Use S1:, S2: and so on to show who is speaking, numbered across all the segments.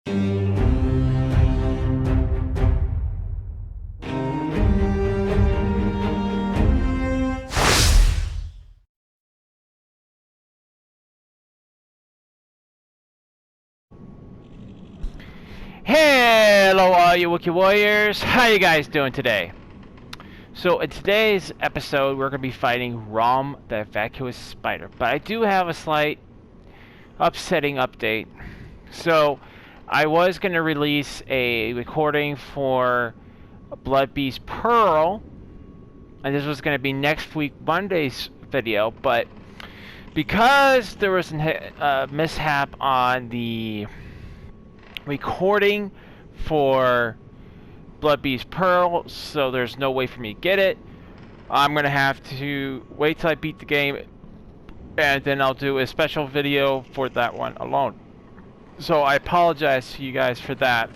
S1: Hello all you Wookiee Warriors, how you guys doing today? So in today's episode we're going to be fighting Rom the Vacuous Spider, but I do have a slight upsetting update. So I was going to release a recording for Bloodbone Pearl, and this was going to be next week Monday's video, but because there was a mishap on the recording for Bloodbone Pearl, so there's no way for me to get it. I'm gonna have to wait till I beat the game, and then I'll do a special video for that one alone. So I apologize to you guys for that.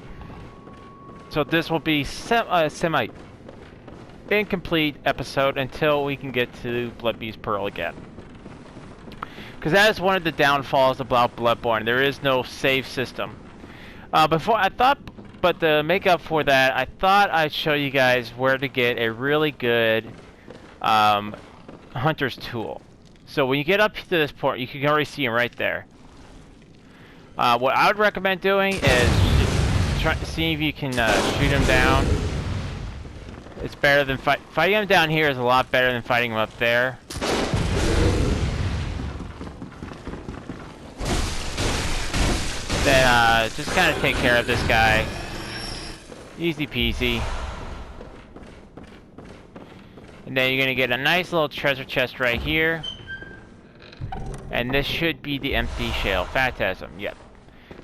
S1: So this will be semi incomplete episode until we can get to Bloodbone Pearl again, because that is one of the downfalls about Bloodborne. There is no save system. But to make up for that, I thought I'd show you guys where to get a really good hunter's tool. So when you get up to this point, you can already see him right there. What I would recommend doing is try to see if you can shoot him down. It's better than fighting him down here is a lot better than fighting him up there. Then just kind of take care of this guy. Easy peasy. And then you're gonna get a nice little treasure chest right here. And this should be the empty shell. Phantasm, yep.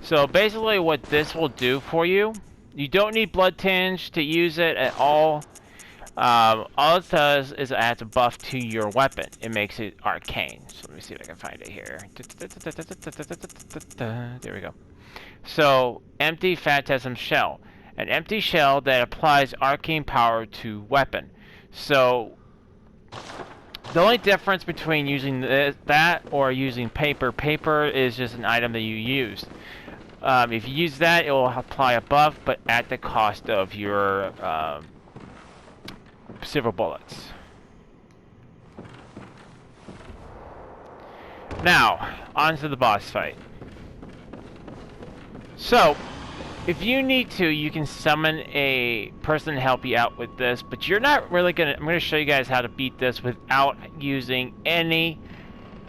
S1: So basically what this will do for you, you don't need blood tinge to use it at all. All it does is it adds a buff to your weapon. It makes it arcane. So let me see if I can find it here. There we go. So, empty Phantasm shell. An empty shell that applies arcane power to weapon. So, the only difference between using that or using paper is just an item that you use. If you use that, it will apply a buff, but at the cost of your silver bullets. Now, on to the boss fight. So, if you need to, you can summon a person to help you out with this, but you're not really gonna... I'm gonna show you guys how to beat this without using any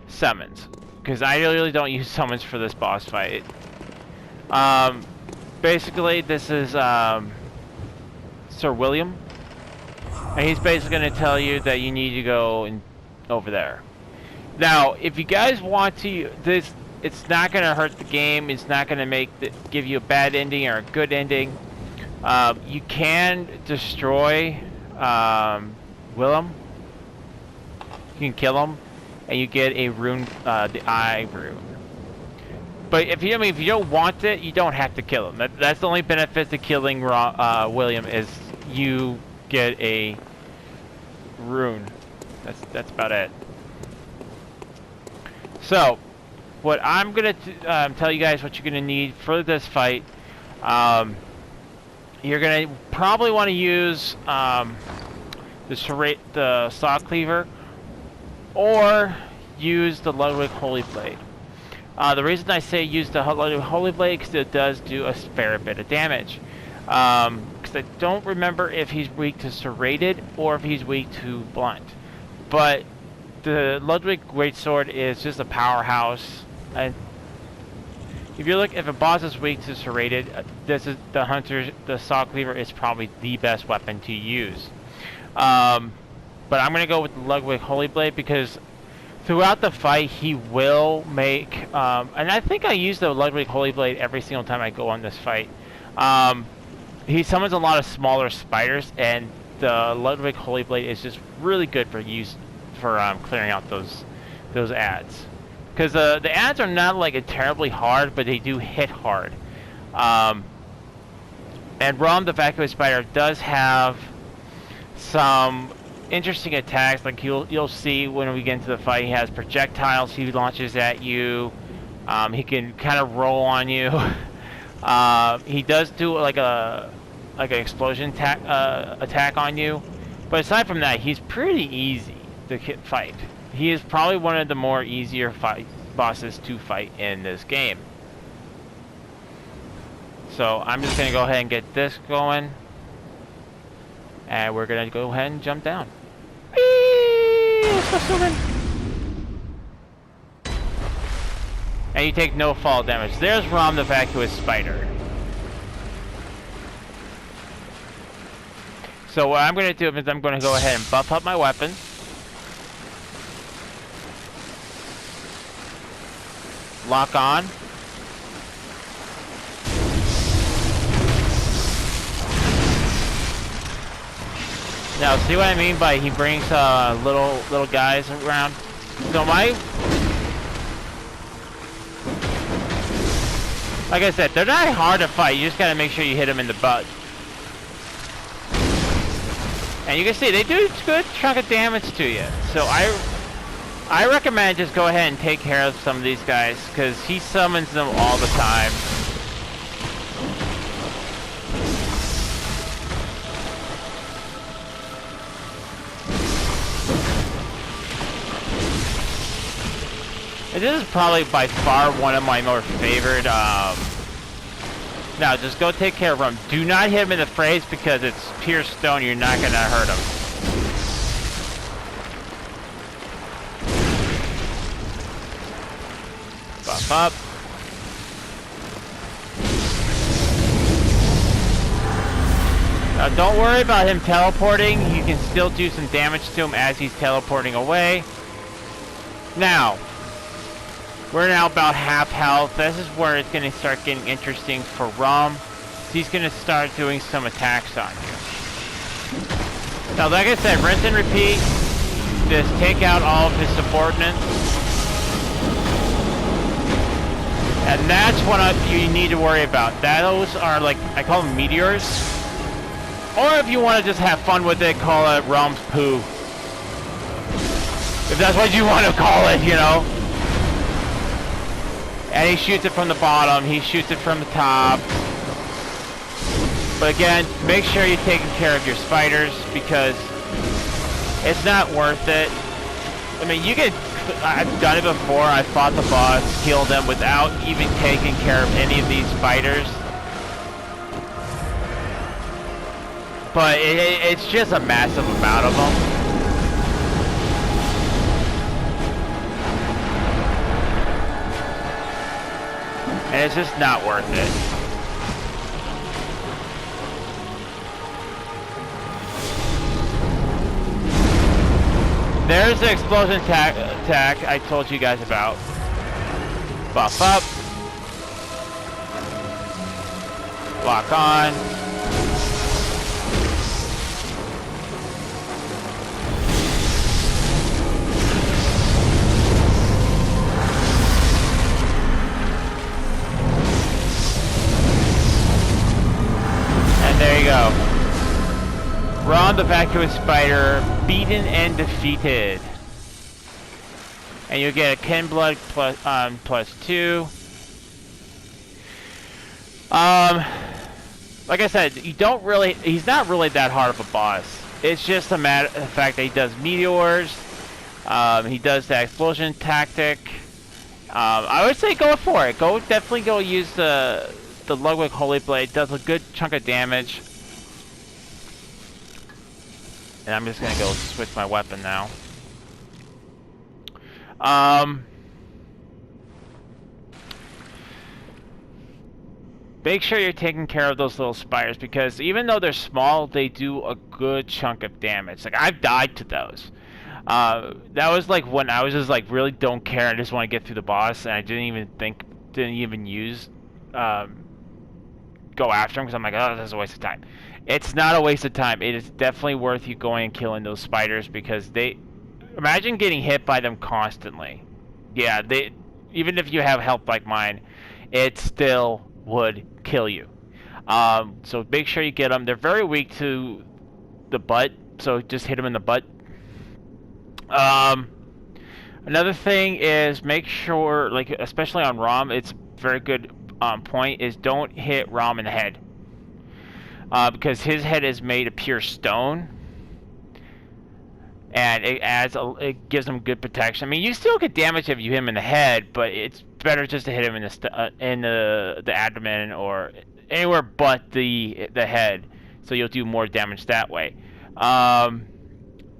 S1: summons, because I really don't use summons for this boss fight. Basically, this is Sir William, and he's basically gonna tell you that you need to go over there. Now, if you guys want to, it's not going to hurt the game. It's not going to give you a bad ending or a good ending. You can destroy Willem. You can kill him, and you get a rune, the Eye rune. But if you don't want it, you don't have to kill him. That's the only benefit to killing William, is you get a rune. That's about it. So, what I'm gonna tell you guys what you're gonna need for this fight. You're gonna probably want to use the Saw Cleaver, or use the Ludwig Holy Blade. The reason I say use the Ludwig Holy Blade is because it does do a fair bit of damage. Because I don't remember if he's weak to serrated or if he's weak to blunt, but the Ludwig Greatsword is just a powerhouse. And if a boss is weak to serrated, this is the Saw Cleaver is probably the best weapon to use. But I'm gonna go with the Ludwig Holy Blade because throughout the fight he will make, and I think I use the Ludwig Holy Blade every single time I go on this fight. He summons a lot of smaller spiders, and the Ludwig Holy Blade is just really good for clearing out those ads. Because the ads are not like terribly hard, but they do hit hard. And Rom the Vacuous Spider does have some interesting attacks. Like you'll see when we get into the fight, he has projectiles he launches at you. He can kind of roll on you. He does do like an explosion attack on you, but aside from that, he's pretty easy to fight. He is probably one of the more easier bosses to fight in this game. So I'm just gonna go ahead and get this going, and we're gonna go ahead and jump down. And you take no fall damage. There's Rom the Vacuous Spider. So what I'm going to do is I'm going to go ahead and buff up my weapons. Lock on. Now see what I mean by he brings little guys around? So like I said, they're not hard to fight. You just gotta make sure you hit them in the butt. And you can see they do a good chunk of damage to you. So I recommend just go ahead and take care of some of these guys, because he summons them all the time. And this is probably by far one of my more favorite. Now, just go take care of him. Do not hit him in the face because it's pure stone. You're not gonna hurt him. Buff up. Now, don't worry about him teleporting. You can still do some damage to him as he's teleporting away. Now, we're now about half health. This is where it's going to start getting interesting for Rom. He's going to start doing some attacks on you. Now, like I said, rinse and repeat. Just take out all of his subordinates. And that's what you need to worry about. Those are like, I call them meteors. Or if you want to just have fun with it, call it Rom's poo. If that's what you want to call it, you know. And he shoots it from the bottom, he shoots it from the top. But again, make sure you're taking care of your spiders, because it's not worth it. I mean, I've done it before. I fought the boss, killed them without even taking care of any of these spiders. But it's just a massive amount of them. And it's just not worth it. There's the explosion attack I told you guys about. Buff up. Lock on. There you go. Ron the Vacuous Spider, beaten and defeated. And you get a Ken Blood plus 2. Like I said, he's not really that hard of a boss. It's just a matter of the fact that he does meteors. He does the explosion tactic. I would say go for it. Definitely go use the Ludwig Holy Blade. Does a good chunk of damage. And I'm just gonna go switch my weapon now. Make sure you're taking care of those little spiders, because even though they're small, they do a good chunk of damage. Like, I've died to those. That was like when I was just like really don't care. I just want to get through the boss, and I didn't even use go after him, because I'm like, oh, this is a waste of time. It's not a waste of time. It is definitely worth you going and killing those spiders, because imagine getting hit by them constantly. Yeah, even if you have health like mine, it still would kill you. So make sure you get them. They're very weak to the butt, so just hit them in the butt. Another thing is make sure, like especially on ROM, it's very good point is don't hit Rom in the head. Because his head is made of pure stone, and it gives him good protection. I mean, you still get damage if you hit him in the head, but it's better just to hit him in the abdomen or anywhere but the head, so you'll do more damage that way.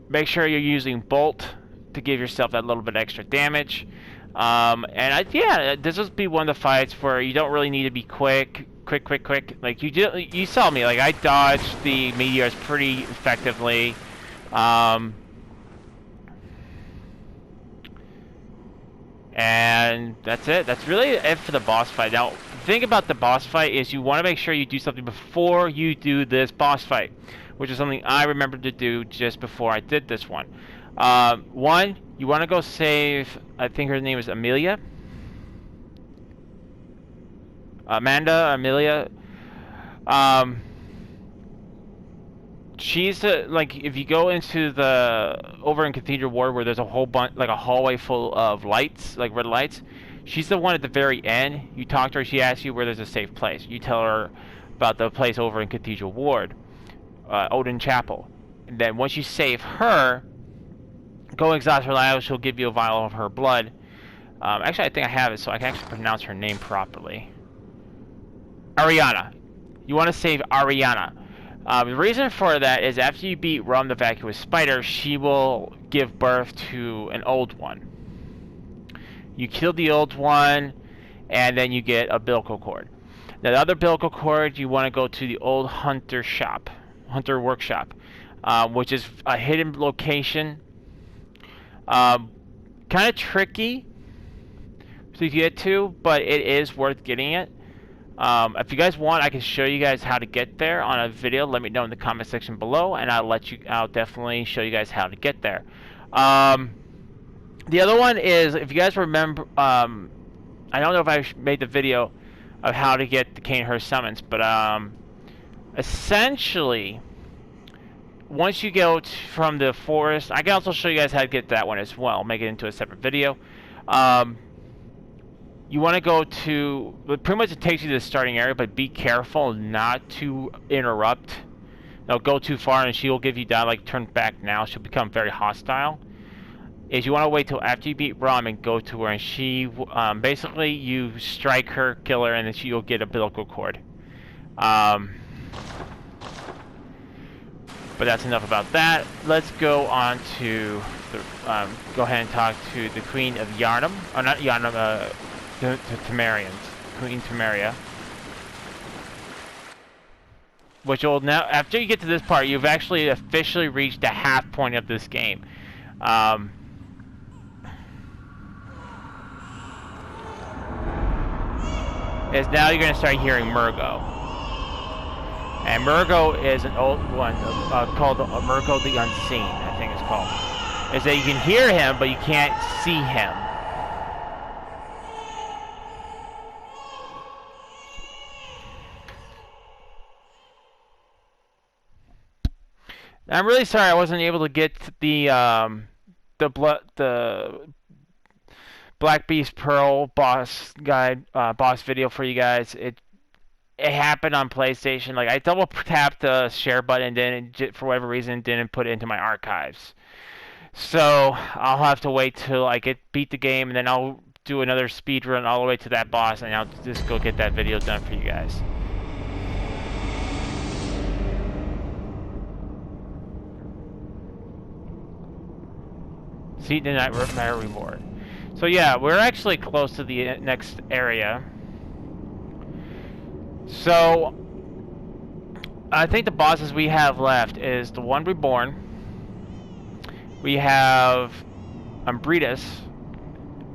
S1: Make sure you're using Bolt to give yourself that little bit extra damage. Yeah, this will be one of the fights where you don't really need to be quick. Like you saw me. Like I dodged the meteors pretty effectively. And that's it. That's really it for the boss fight. Now, the thing about the boss fight is you want to make sure you do something before you do this boss fight, which is something I remembered to do just before I did this one. One, you want to go save, I think her name is Amelia. Amelia. She's like, if you go into over in Cathedral Ward where there's a whole bunch, like a hallway full of lights, like red lights, she's the one at the very end. You talk to her, she asks you where there's a safe place. You tell her about the place over in Cathedral Ward, Odin Chapel. And then once you save her, go exhaust her life, she'll give you a vial of her blood. Actually, I think I have it, so I can actually pronounce her name properly. Ariana. You want to save Ariana. The reason for that is after you beat Rum the Vacuous Spider, she will give birth to an old one. You kill the old one, and then you get a umbilical cord. Now, the other umbilical cord, you want to go to the old Hunter Workshop, which is a hidden location. Kind of tricky to get to, but it is worth getting it. If you guys want, I can show you guys how to get there on a video. Let me know in the comment section below, and I'll definitely show you guys how to get there. The other one is, if you guys remember, I don't know if I made the video of how to get the Cainhurst summons, but essentially, once you go from the forest, I can also show you guys how to get that one as well. Make it into a separate video. You want to go to, pretty much it takes you to the starting area, but be careful not to interrupt. Don't go too far and she'll give you down, like turn back now, she'll become very hostile. Is you want to wait till after you beat Rom and go to her, and she, basically you strike her, kill her, and then she'll get a umbilical cord. But that's enough about that. Let's go on to, go ahead and talk to the Queen of Yharnam, or not Yharnam, the Temerians, Queen Temeria. Which will now, after you get to this part, you've actually officially reached the half point of this game. Is now you're going to start hearing Murgo. And Murgo is an old one called Murgo the Unseen, I think it's called. Is that you can hear him, but you can't see him. I'm really sorry I wasn't able to get the Black Beast Pearl boss guide boss video for you guys. It happened on PlayStation. Like I double tapped the share button, and then for whatever reason didn't put it into my archives. So I'll have to wait till I beat the game, and then I'll do another speed run all the way to that boss, and I'll just go get that video done for you guys. See the Nightmare Reward. So yeah, we're actually close to the next area. So I think the bosses we have left is the one Reborn. We have Umbritas,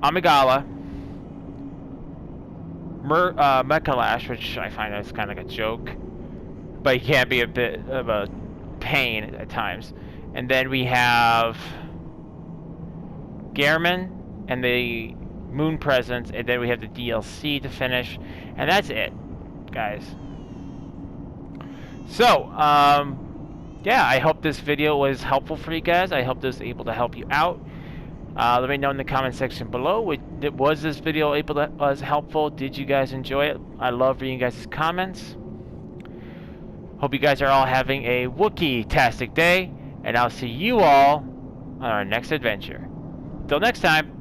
S1: Amygdala, Mekalash, which I find is kind of like a joke, but he can be a bit of a pain at times. And then we have Gehrman and the Moon Presence, and then we have the DLC to finish, and that's it, guys. So, yeah, I hope this video was helpful for you guys. I hope this was able to help you out. Let me know in the comment section below Was this video able to was helpful? Did you guys enjoy it? I love reading you guys' comments. Hope you guys are all having a Wookiee-tastic day, and I'll see you all on our next adventure. Till next time,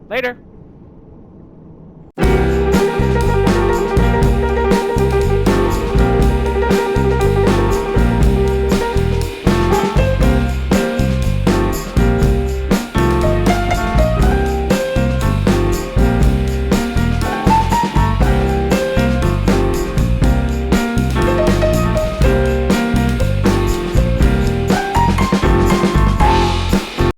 S1: later.